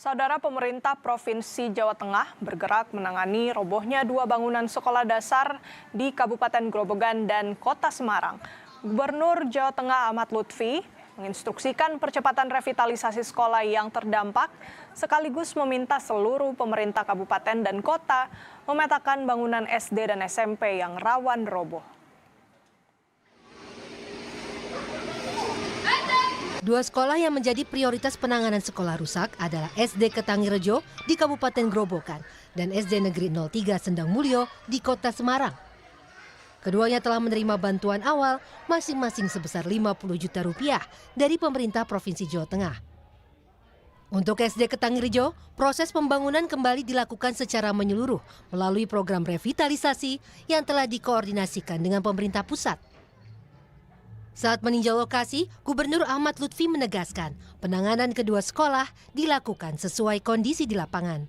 Saudara, pemerintah Provinsi Jawa Tengah bergerak menangani robohnya 2 bangunan sekolah dasar di Kabupaten Grobogan dan Kota Semarang. Gubernur Jawa Tengah Ahmad Lutfi menginstruksikan percepatan revitalisasi sekolah yang terdampak, sekaligus meminta seluruh pemerintah kabupaten dan kota memetakan bangunan SD dan SMP yang rawan roboh. Dua sekolah yang menjadi prioritas penanganan sekolah rusak adalah SD Ketangirrejo di Kabupaten Grobogan dan SD Negeri 03 Sendang Mulyo di Kota Semarang. Keduanya telah menerima bantuan awal masing-masing sebesar 50 juta rupiah dari pemerintah Provinsi Jawa Tengah. Untuk SD Ketangirrejo, proses pembangunan kembali dilakukan secara menyeluruh melalui program revitalisasi yang telah dikoordinasikan dengan pemerintah pusat. Saat meninjau lokasi, Gubernur Ahmad Lutfi menegaskan penanganan kedua sekolah dilakukan sesuai kondisi di lapangan.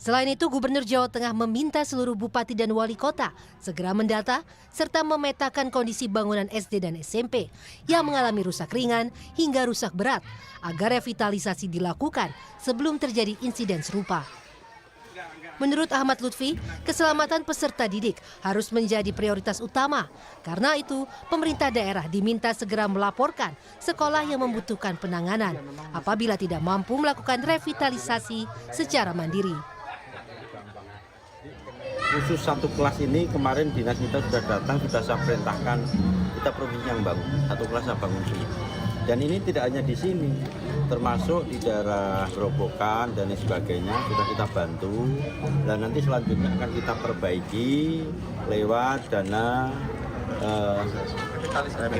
Selain itu, Gubernur Jawa Tengah meminta seluruh bupati dan wali kota segera mendata serta memetakan kondisi bangunan SD dan SMP yang mengalami rusak ringan hingga rusak berat agar revitalisasi dilakukan sebelum terjadi insiden serupa. Menurut Ahmad Lutfi, keselamatan peserta didik harus menjadi prioritas utama. Karena itu, pemerintah daerah diminta segera melaporkan sekolah yang membutuhkan penanganan apabila tidak mampu melakukan revitalisasi secara mandiri. Khusus satu kelas ini kemarin dinas kita sudah datang, sudah saya perintahkan kita provinsi yang bangun, satu kelas saya bangun dulu. Dan ini tidak hanya di sini, termasuk di daerah Grobogan dan sebagainya sudah kita bantu. Dan nanti selanjutnya akan kita perbaiki lewat dana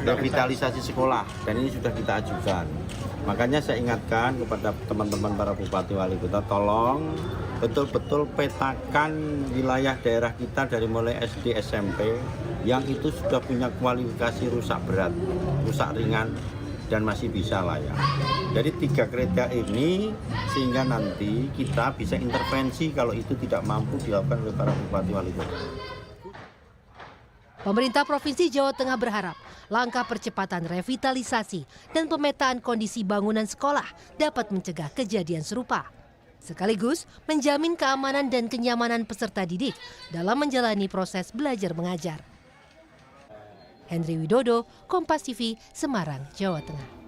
revitalisasi sekolah. Dan ini sudah kita ajukan. Makanya saya ingatkan kepada teman-teman para bupati wali kota, tolong betul-betul petakan wilayah daerah kita dari mulai SD SMP yang itu sudah punya kualifikasi rusak berat, rusak ringan, dan masih bisa layak. Jadi 3 kriteria ini sehingga nanti kita bisa intervensi kalau itu tidak mampu dilakukan oleh para bupati wali kota. Pemerintah Provinsi Jawa Tengah berharap langkah percepatan revitalisasi dan pemetaan kondisi bangunan sekolah dapat mencegah kejadian serupa. Sekaligus menjamin keamanan dan kenyamanan peserta didik dalam menjalani proses belajar mengajar. Henry Widodo, Kompas TV, Semarang, Jawa Tengah.